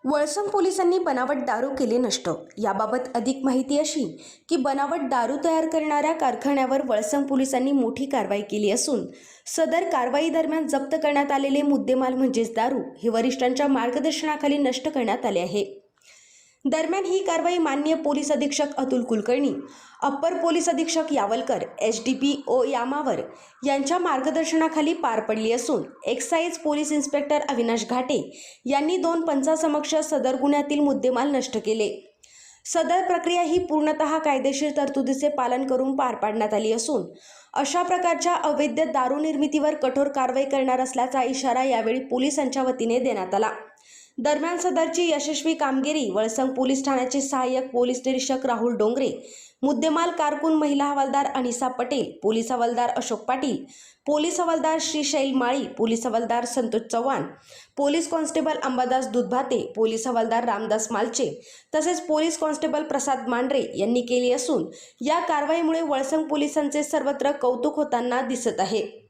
वळसंग पोलिसांनी बनावट दारू केले नष्ट। याबाबत अधिक माहिती अशी की बनावट दारू तयार करणाऱ्या कारखान्यावर वळसंग पोलिसांनी मोठी कारवाई केली असून सदर कारवाई दरम्यान जप्त करण्यात आलेले मुद्देमाल म्हणजेच दारू हे वरिष्ठांच्या मार्गदर्शनाखाली नष्ट करण्यात आले आहे। दरम्यान ही कारवाई माननीय पोलीस अधीक्षक अतुल कुलकर्णी, अप्पर पोलीस अधीक्षक यावलकर, एसडीपीओ यामावर यांच्या मार्गदर्शनाखाली पार पडली असून एक्साइज पोलीस इन्स्पेक्टर अविनाश घाटे यांनी 2 पंचासमक्ष सदर गुन्ह्यातील मुद्देमाल नष्ट केले। सदर प्रक्रिया ही पूर्णतः कायदेशीर तरतुदीचे पालन करून पार पाडण्यात आली असून अशा प्रकारच्या अवैध दारू निर्मितीवर कठोर कारवाई करणार असल्याचा इशारा यावेळी पोलिसांच्या वतीने देण्यात आला। दरम्यान सदरची यशस्वी कामगिरी वळसंग पोलीस ठाण्याचे सहाय्यक पोलीस निरीक्षक राहुल डोंगरे, मुद्देमाल कारकून महिला हवालदार अनिसा पटेल, पोलीस हवालदार अशोक पाटील, पोलीस हवालदार श्रीशैल माळी, पोलीस हवालदार Santosh Chavan, police constable Ambadas Dudhbhate, police हवालदार रामदास मालचे तसेच पोलीस कॉन्स्टेबल प्रसाद मांढरे यांनी केली असून या कारवाईमुळे वळसंग पोलिसांचे सर्वत्र कौतुक होताना दिसत आहे।